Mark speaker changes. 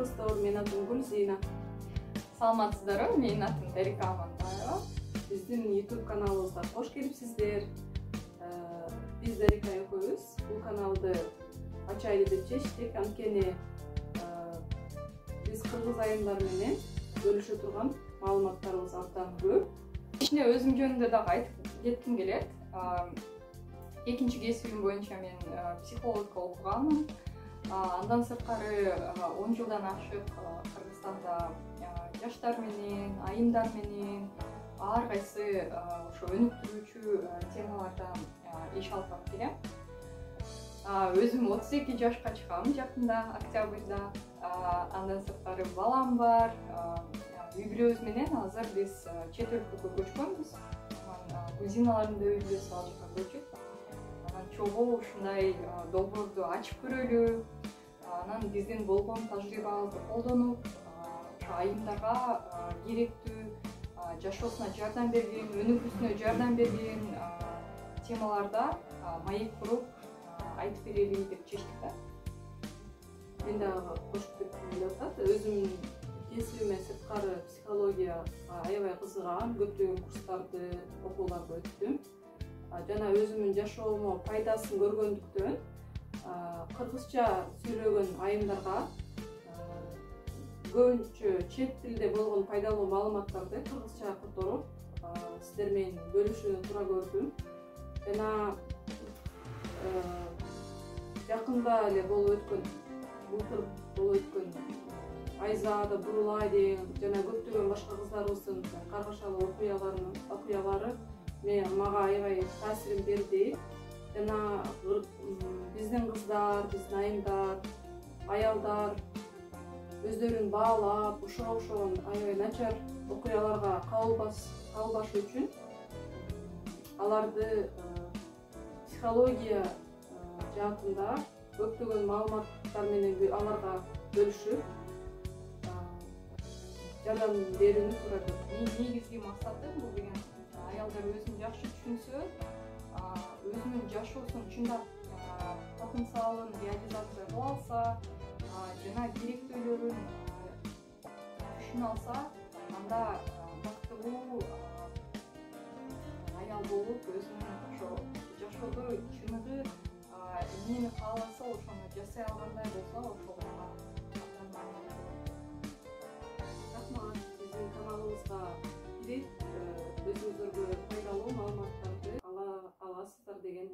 Speaker 1: достор, менин атым Гүлзина.
Speaker 2: Саламатсыздарбы? Менин атым Дарика Амантаева.
Speaker 1: Биздин YouTube каналыбызга кош келипсиздер. Биз Дарика экөөбүз бул каналды ачайлы деп чечтик. Анткени биз кыргыз айымдар менен бөлүшө турган маалыматтарыбыз абдан көп.
Speaker 2: Ичинде өзүм жөнүндө дагы айтып кетким келет. Экинчи кесибим боюнча мен психологка окуганмын. Андан сырткары 10 жылдан ашык Кыргызстанда жаштар менен, айымдар менен ар кайсы ошо өнүктүрүүчү темалардан иш алып келем. Өзүм 32 жашка чыгам жакында, октябрда. Андан сырткары балам бар. Үй бүлөбүз менен азыр биз чет өлкөгө көчкөнбүз. Гүлзиналардын да үй бүлөсү ал жака көчүп. Чогуу ушундай долбоорду ачып көрөлү. Анан биздин болгон тажрыйбабызды колдонуп, айымдарга керектүү, жашоосуна жардам берген, өнүгүүсүнө жардам берген темаларда маек куруп айтып берели деп чечтик да.
Speaker 1: Мен дагы кошуп кетким келип атат. Өзүм кесибиме сырткары психологияга аябай кызыгам, көптөгөн курстарды, окууларды өттүм. Жана өзүмдүн жашоомо пайдасын көргөндүктөн кыргызча сүйлөгөн айымдарга көбүнчө чет тилде болгон пайдалуу маалыматтарды кыргызча которуп сиздер менен бөлүшүүнү туура көрдүм. Жана жакында эле болуп өткөн, былтыр болуп өткөн Айзада Бурулай деген жана көптөгөн башка кыздарыбыздын каргашалуу окуялары мага аябай таасирин берди. Жана биздин кыздар, биздин айымдар, аялдар өздөрүн баалап, ошого окшогон аябай начар окуяларга кабылбашы үчүн аларды психология жаатында көптөгөн маалыматтар менен аларга бөлүшүп жардам берүүнү туура көрдүм.
Speaker 2: Негизги максатым бул деген аялдар өзүн жакшы түшүнсө, өзүнүн жашоосун чындап потенциалын реализация кыла алса, жана керектүүлөрүн түшүнө алса, анда бактылуу аял болуп, өзүнүн ошо жашоодо чыныгы эмнени кааласа, ошону жасай алгандай болсо, ошого абдан маанилүү болот.
Speaker 1: Рахмат, биздин каналыбызга кирип өзүңүзгө пайдалуу маалыматтарды ала аласыздар деген